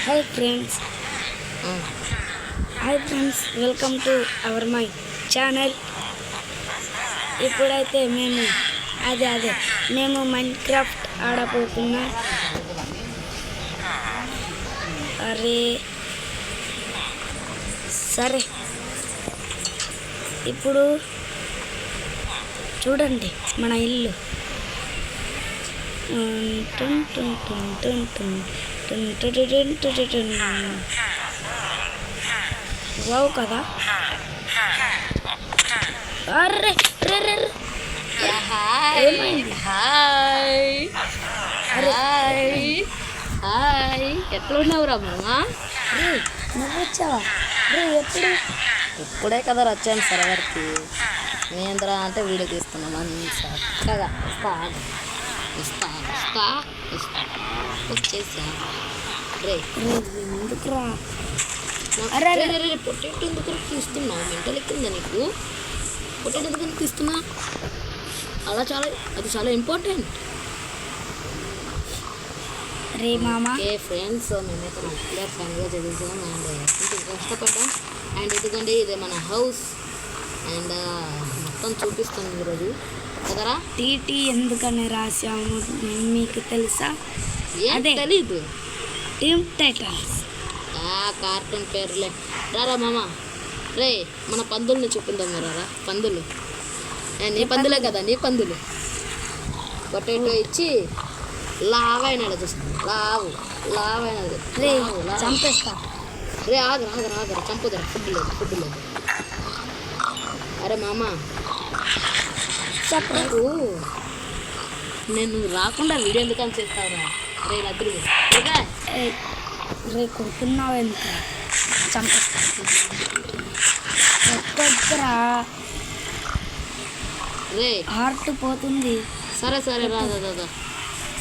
Hi friends welcome to our my channel. ఇప్పుడైతే మేము Minecraft ఆడబోతున్నాం. అరే సరే, ఇప్పుడు చూడండి మన ఇల్లు. వావ్ కదా. అరే ఎట్లా ఉన్నావురా మామా? నువ్వు వచ్చావా? ఎప్పుడు? ఇప్పుడే కదా వచ్చాను సర్వర్కి. నేంద్రా అంటే వీడియో తీస్తున్నాం మంచిగా చక్కగా. వచ్చేసా రే. ఎందుకురా? పొట్టేట్టు ఎందుకు తీస్తున్నావు? మెంటల్ ఎక్కిందా నీకు? పొట్టేట్టు ఎందుకు తీస్తున్నా? అది చాలా ఇంపార్టెంట్ రే మామా. ఓకే ఫ్రెండ్స్, మేమైతే మంచిగా ఫ్యామిలీగా చదివాం అండ్ కొంచెం కష్టపడ్డాం. అండ్ ఎందుకంటే ఇదే మన హౌస్ అండ్ మొత్తం చూపిస్తాం ఈరోజు కదరా. టీటీ ఎందుకని రాసాము మీకు తెలుసా? అదే తెలీదు. టీమ్ టైటన్స్ కార్టూన్ పేర్లే. రారా మామ, రే మన పందుల్ని చూపిందాం. రారా పందులు. నీ పందులే కదా, నీ పందులు. పొటాటో ఇచ్చి లావైనాడు చూస్తాను. లావైనది చంపేస్తా. రే ఆగరా చంపుదరా. ఫుడ్ లేదు. అరే మామ చెప్పు, నేను రాకుండా వీడియో ఎందుకని చేస్తావురా? రే లద్దు రే కొడుతున్నావు ఎంత? చంపేస్తా. ఎక్కడ్రా రే, హార్ట్ పోతుంది. సరే రాదా.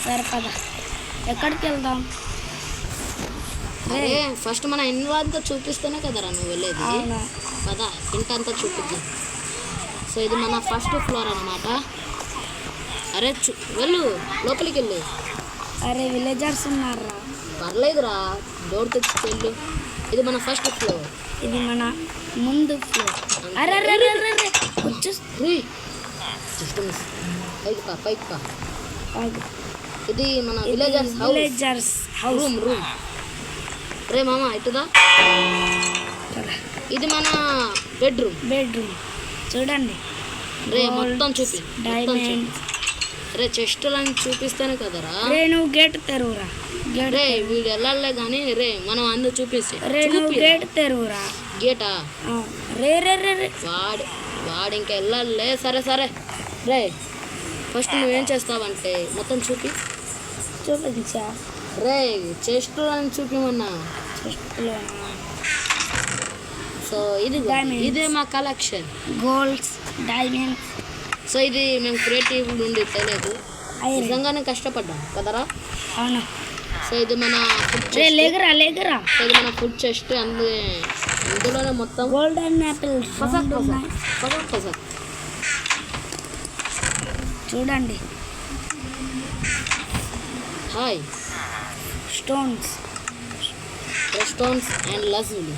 సరే పద, ఎక్కడికి వెళ్దాం? అరే ఫస్ట్ మన ఇల్లు అంతా చూపిస్తేనే కదరా నువ్వు వెళ్ళేది. పద ఇంటంతా చూపిద్దాం. సో ఇది మన ఫస్ట్ ఫ్లోర్ అన్నమాట. అరే వెళ్ళు, లోపలికి వెళ్ళు. అరే విలేజర్స్ ఉన్నారా? పర్లేదురా, డోర్ తెచ్చుకెళ్ళు. ఇది మన ఫస్ట్ ఫ్లోర్. ఇది మన ముందు ఫ్లోర్. అరే పైకి పా. ఇది మన విలేజర్స్ హౌస్ రూమ్. రే మామ ఇటుదా. ఇది మన బెడ్రూమ్ చూడండి. రే మొత్తం చూపి. డైమండ్. రే చెస్టులని చూపిస్తేనే కదరా. రే నువ్వు గేట్ తెరువురా. రే వీడు వెళ్ళాలే కానీ రే మనం అందరూ చూపిస్తే. రే నువ్వు గేట్ తెరువురా. గేటా? రే వాడు ఇంకా వెళ్ళాలే. సరే రే ఫస్ట్ నువ్వేం చేస్తావంటే మొత్తం చూపించా. రే చెస్టులని చూపిమన్నా. సో ఇదే మా కలెక్షన్. Golds, diamonds. సో ఇది మేము క్రియేటివ్ నుండి తెలియదు, నిజంగానే కష్టపడ్డాం కదరా. అవును. సో ఇది మన ఫుడ్. లేగరా. ఇది మన ఫుడ్ చెస్ట్. అందులోనే మొత్తం గోల్డెన్ యాపిల్ చూడండి. హాయ్ స్టోన్స్ అండ్ లజ్లీ.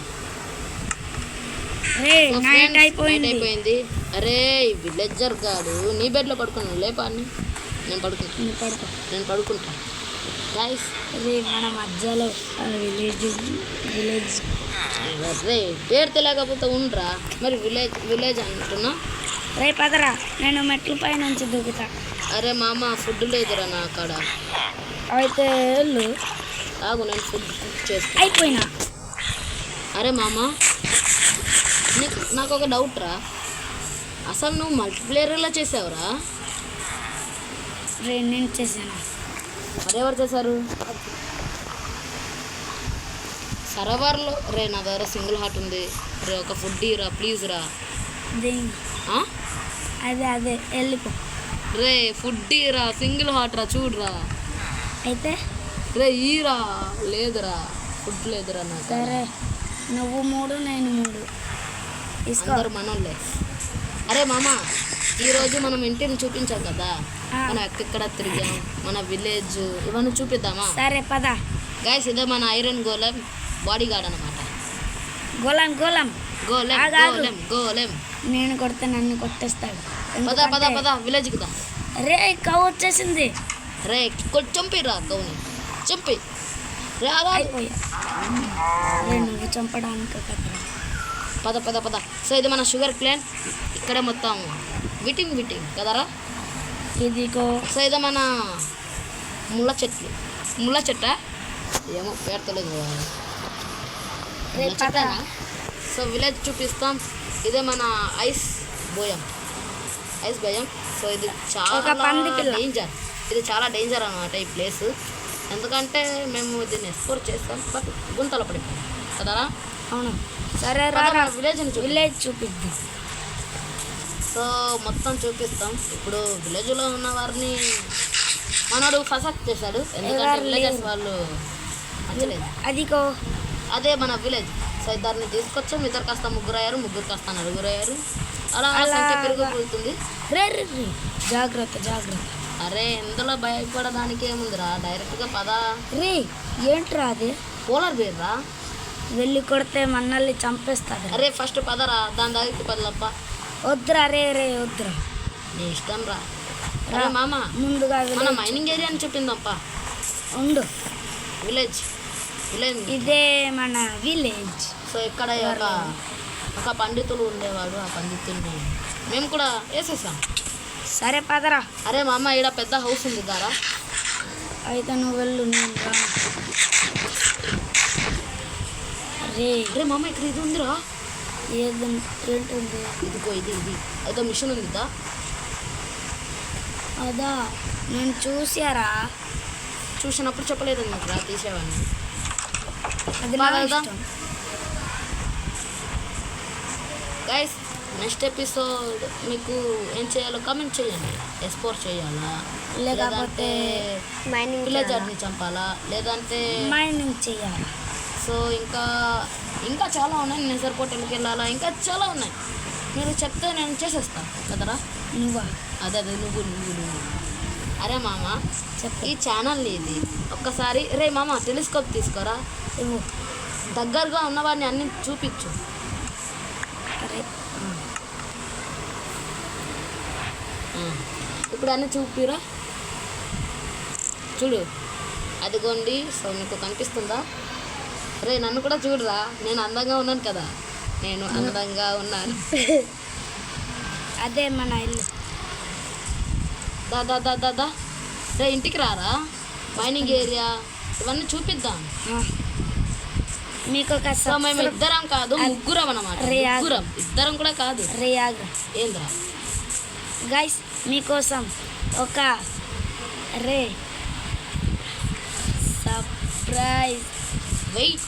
నైట్ అయిపోయింది. అరే విలేజర్ గాడు నీ బెడ్లో పడుకున్నాను. లేపా అని నేను పడుకుంటా. గైస్ రే మన మధ్యలో విలేజ్. రే పేరు తెలియకపోతే ఉండరా మరి. విలేజ్ అంటున్నా. రే పదరా, నేను మెట్ల పై నుంచి దిగుతా. అరే మామ ఫుడ్ లేదురా నా కాడ. అయితే వెళ్ళు. ఆగు, నేను ఫుడ్ చేస్తా. అయిపోయినా. అరే మామ నాకు ఒక డౌట్ రా. అసలు నువ్వు మల్టీప్లేయర్ ఎలా చేసావురా? రే నేను చేశాను. మరెవరు చేశారు? సర్వర్లో. రే నా దగ్గర సింగిల్ హార్ట్ ఉంది. రే ఒక ఫుడ్ ఇరా ప్లీజ్ రా. అదే వెళ్ళిపో. రే ఫుడ్ ఇరా, సింగిల్ హార్ట్ రా, చూడరా. అయితే రే ఈరా. లేదురా, ఫుడ్ లేదురా నాకు. సరే నువ్వు 3 నేను 3 అందరు మనోళ్ళే. అరే మామ ఈరోజు మనం ఇంటిని చూపించాం కదా, మనం ఎక్కడ తిరిగాం, మన విలేజ్ ఇవన్నీ చూపిద్దామా? సరే పద. గైస్ ఇదే మన ఐరన్ గోలెం బాడీ గార్డ్ అనమాట. గోలం గోలం గోలెం ఆగు, ఆగు. Golem golem. నేను కొడితే నన్ను కొట్టేస్తాడు. పద పద పద విలేజ్కి దా. రే కవ్వు వచ్చేసింది. రే చంపిరా గౌని చంపి రే అలా అయిపోయా. రే నువ్వు చంపడానికి కదరా. పద పద పద. సో ఇది మన షుగర్ ప్లాంట్. ఇక్కడే మొత్తం విటింగ్ కదరా. ఇదిగో సో ఇది మన ముళ్ళ చెట్లు. ముళ్ళ చెట్ట ఏమో పేరు తెలియదు. రే ముళ్ళ పద. చెట్టేనా? సో విలేజ్ చూపిస్తాం. ఇదే మన ఐస్ భయం. సో ఇది ఒక చాలా పంది పిల్ల. డేంజర్. ఇది చాలా డేంజర్ అన్నమాట ఈ ప్లేస్. ఎందుకంటే మేము దీన్ని ఎక్స్ప్లోర్ చేస్తాం బట్ గుంతలో పడిపోయాం కదరా. అవును సరే రా విలేజ్ విలేజ్ చూపిద్దాం. సో మొత్తం చూపిస్తాం. ఇప్పుడు విలేజ్లో ఉన్న వారిని మనోడు ఫసక్ చేశాడు. ఎందుకంటే ఎవరు విలేజెస్ లేరు. వాళ్ళు నచ్చలేదు. అదిగో అదే మన విలేజ్. సో ఇద్దరిని తీసుకొచ్చాం. ఇద్దరు కాస్త ముగ్గురు కాస్త నలుగురయ్యారు. అలా అలాగా. సంఖ్య పెరిగిపోతుంది. రే రే రే జాగ్రత్త జాగ్రత్త. అరే ఇందులో భయపడడానికి ఏముందిరా, డైరెక్ట్గా పద. రే ఏంట్రా అది? పోలార్ బేర్ రా. వెళ్ళి కొడితే మనల్ని చంపేస్తాడు. అరే ఫస్ట్ పదరా, దాని దగ్గరికి పదలప్ప. వద్దురా రే రే వద్దురా. నీ ఇష్టం రా. అరే మామ ముందుగా మన village మైనింగ్ ఏరియా అని చెప్పిందప్ప. ఉండు. విలేజ్ ఇదే మన విలేజ్. సో ఇక్కడ ఒక పండితులు ఉండేవాడు. ఆ పండితుల్ని మేము కూడా వేసేసాం. సరే పదరా. అరే మా అమ్మ ఈడ పెద్ద హౌస్ ఉంది దారా. అయితే నువ్వు వెళ్ళు నేను రాను. రే అరే మామ ఇక్కడ ఇది ఉందిరా. ఏంటుంది? ఇదిగో ఇది ఏదో మిషన్ ఉంది దా. అదా నేను చూసారా. చూసినప్పుడు చెప్పలేదు నీకు రా, తీసేవాడిని. అది నా బాగా ఇష్టం. గైస్ నెక్స్ట్ ఎపిసోడ్ మీకు ఏం చేయాలో కామెంట్ చేయండి. ఎక్స్ప్లోర్ చేయాలా లేకపోతే మైనింగ్ విలేజర్ని చంపాలా లేదంటే మైనింగ్ చేయాలి. సో ఇంకా చాలా ఉన్నాయి. నెజర్ పోర్టల్కి వెళ్ళాలా, ఇంకా చాలా ఉన్నాయి. మీరు చెప్తే నేను చేసేస్తాను కదరా. నువ్వా? అదే నువ్వు. అరే మామ చెప్పు. ఈ ఛానల్ ఇది ఒక్కసారి రే మామ టెలిస్కోప్ తీసుకోరా. ఇవ్వు. దగ్గరగా ఉన్నవాడిని అన్ని చూపించు. అరే ఇప్పుడు అన్నీ చూపిరా. చూడు అదిగోండి. సో మీకు కనిపిస్తుందా? రే నన్ను కూడా చూడరా, నేను అందంగా ఉన్నాను కదా. నేను అందంగా ఉన్నాను. అదే మన ఇల్లు. దా రే ఇంటికి రారా. మైనింగ్ ఏరియా ఇవన్నీ చూపిద్దాం. మీకు ఒక సో మేము ఇద్దరం కాదు ముగ్గురం అన్నమాట. ముగ్గురం ఇద్దరం కూడా కాదు. రేయాగ్ ఏంద్రా గైస్ మీకోసం ఒక సర్ప్రైజ్ వెయిట్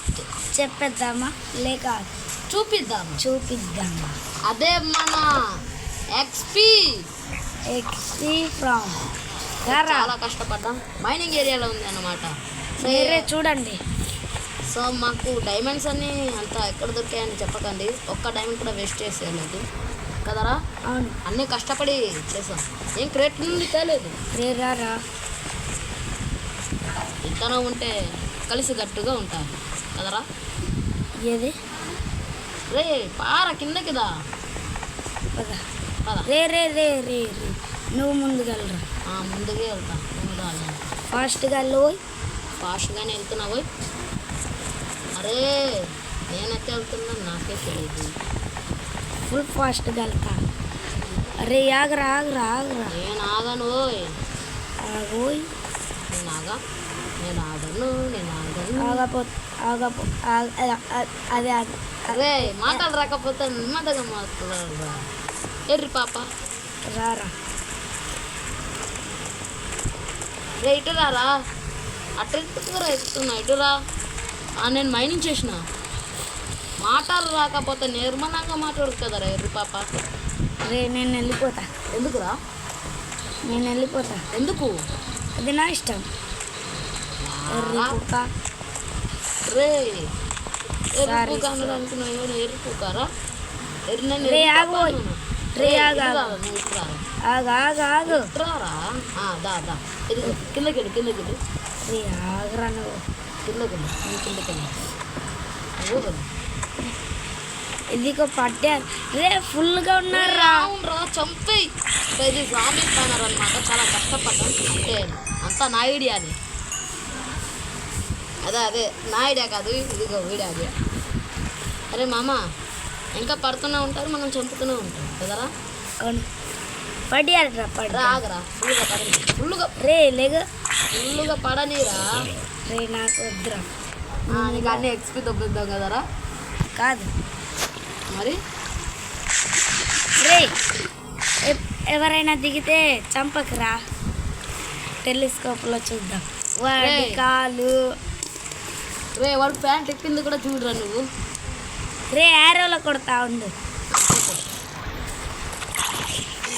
చెప్పేద్దామా లేక చూపిద్దామా? అదే మన ఎక్స్పీ ఫ్రమ్ చాలా కష్టపడ్డాం. మైనింగ్ ఏరియాలో ఉంది అన్నమాట. మీరే చూడండి. సో మాకు డైమండ్స్ అన్నీ అంతా ఎక్కడ దొరికాయని చెప్పకండి. ఒక్క డైమండ్ కూడా వేస్ట్ చేసేయలేదు కదరా. అవును అన్నీ కష్టపడి చేసాం. ఏం క్రేట్ నుండి తేలేదు. రారా. ఇద్దరం ఉంటే కలిసి గట్టుగా ఉంటారు కదరా. ఏది రే పార కిందకి దా. పద. పద రే నువ్వు ముందుకెళ్ళరా. ముందుకే వెళ్తా. ఫాస్ట్గా లోయ్. ఫాస్ట్గానే వెళ్తున్నావు. అరే నేనైతే వెళ్తున్నాను నాకే తెలియదు. ఫుల్ ఫాస్ట్గా వెళ్తా. అరే ఆగరా. నేను ఆగను. ఆగోయ్. నేను ఆగను. అదే అరే మాటలు రాకపోతే నెమ్మదిగా మాట్లాడరా. ఎర్రి పాప రారా. రే ఇటు రారా. అట్లా ఎక్కుతున్నా ఇటురా. నేను మైనింగ్ చేసిన. మాటలు రాకపోతే నిర్మలంగా మాట్లాడు కదరా ఎర్రి పాప. నేను వెళ్ళిపోతా. ఎందుకురా? నేను వెళ్ళిపోతా. ఎందుకు? అది నా ఇష్టం. రే అనుకున్నాను. ఎరుపుకారా ఆగు. కిందకి కిందకి ఆగరా నువ్వు. కిందకి వెళ్ళు ఇదిగో పట్టారు రే ఫుల్గా ఉన్నారా అవునరా చంపేయి. సో ఇది జాంబీ స్పానర్ అనమాట, చాలా కష్టపడ్డాం. అంటే అంతా నా ఐడియాని, అదే నా ఐడియా కాదు, ఇదిగో వీడియో ఐడియా. అరే మామ ఇంకా పడుతూనే ఉంటారు, మనం చంపుతూనే ఉంటాం కదరా. అవును పడ్డారా రా ఆగరా, ఫుల్గా పడని, రే లేగ ఫుల్గా పడనీరా. రే నాకు వద్దురా. నీకు అన్ని ఎక్స్పీ దొబ్బిద్దాం కదరా. కాదు మరి రే ఎవరైనా దిగితే చంపకరా, టెలిస్కోప్లో చూద్దాం వాడి రేయ్. కాలు. రే వాడు ప్యాంట్ ఎక్కింది కూడా చూడరా నువ్వు. రే యారోలో కొడతా ఉండు,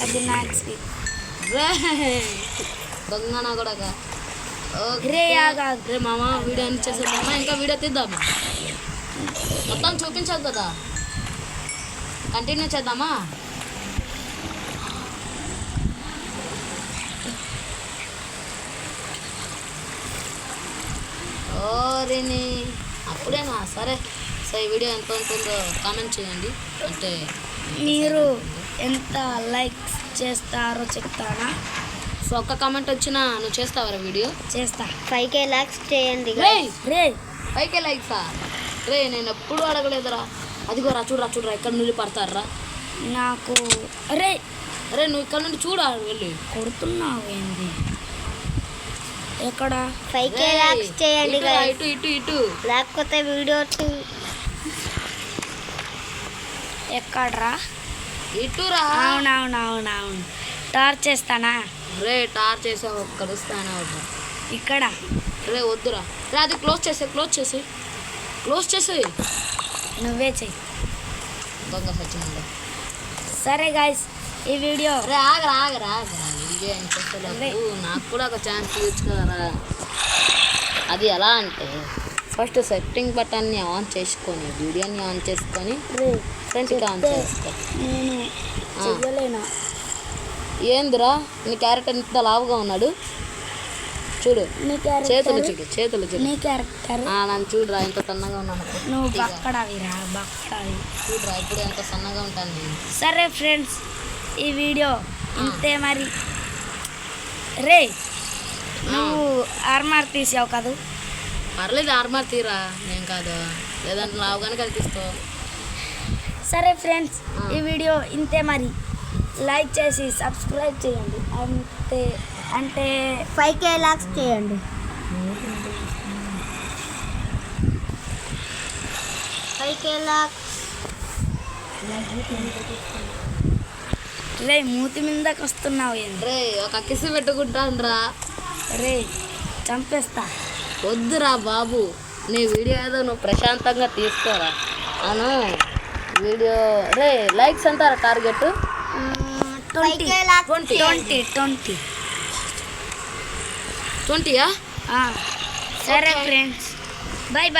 అది నా ఎక్స్పీ. రే దొంగ నా కూడా రే ఆగా రే మామ వీడియో అని చేసేద్దామా, ఇంకా వీడియో తీద్దామా, మొత్తం చూపించావు కదా, కంటిన్యూ చేద్దామా. ఓరిని అప్పుడేనా, సరే. సో ఈ వీడియో ఎంత ఉంటుందో కామెంట్ చేయండి, అంటే మీరు ఎంత లైక్స్ చేస్తారో చెప్తానా. సో ఒక్క కామెంట్ వచ్చినా నువ్వు చేస్తావరా వీడియో. చేస్తా 5K లాక్స్ చేయండి రే రే పైకే లైక్సా. రే నేను ఎప్పుడు అడగలేదురా. అదిగో రా చూడరా ఎక్కడ నుండి పడతారా. నాకు అరే అరే నువ్వు ఇక్కడ నుండి చూడా వెళ్ళి. కొడుతున్నావు ఏంది, ఎక్కడ 5K రేయ్, లాక్స్ చేయండి ఇటురా, guys. ఇటు లేకపోతే వీడియో ఎక్కడ్రా. ఇటురా. అవునవునవునవును టార్చ్ చేస్తానా. రే టార్ చేసావు కలుస్తానే అవుతా. ఇక్కడ రే వద్దురా. రే అది క్లోజ్ చేసే నువ్వే చెయ్యి. దొంగ సచ్చినండి. సరే గాయస్ ఈ వీడియో రే ఆగరా వీడియో ఏం చేస్తలేదు, నాకు కూడా ఒక ఛాన్స్ ఇవ్వచ్చు కదరా. అది ఎలా అంటే ఫస్ట్ సెట్టింగ్ బటన్ని ఆన్ చేసుకొని వీడియోని ఆన్ చేసుకొని ఫ్రంట్కి ఆన్ చేసుకో. నేను చెయ్యలేనా. ఏందిరా నీ క్యారెక్టర్ ఇంత లావుగా ఉన్నాడు చూడు, నీ చేతులు క్యారెక్టర్ చూడు. నీ క్యారెక్టర్ నన్ను చూడురా ఇంత సన్నగా ఉన్నాను. నువ్వు బక్కడావిరా బక్కడావి. చూడురా ఇప్పుడు ఎంత సన్నగా ఉంటాను నేను. సరే ఫ్రెండ్స్ ఈ వీడియో ఇంతే మరి. రే నువ్వు ఆర్మార్ తీసావు కదా. పర్లేదు ఆర్మర్ తీరా, నేను కాదు లేదంటే లావుగానే కనిపిస్తావు. సరే ఫ్రెండ్స్ ఈ వీడియో ఇంతే మరి. లైక్ చేసి సబ్స్క్రైబ్ చేయండి, అంటే 5K లాక్స్ చేయండి. 5K లాక్స్. రే మూతి మీదకి వస్తున్నావు ఏంది. రే ఒక కిసి పెట్టుకుంటాను రా. రే చంపేస్తా. వద్దురా బాబు, నీ వీడియో ఏదో నువ్వు ప్రశాంతంగా తీసుకోరా. అను వీడియో రే లైక్స్ ఎంత టార్గెట్ 5K లాక్స్ 20యా. సరే Okay. ఫ్రెండ్స్ బాయ్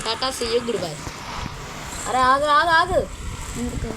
టాటా సీ యూ గుడ్ బై. అరే ఆగు ఎందుకు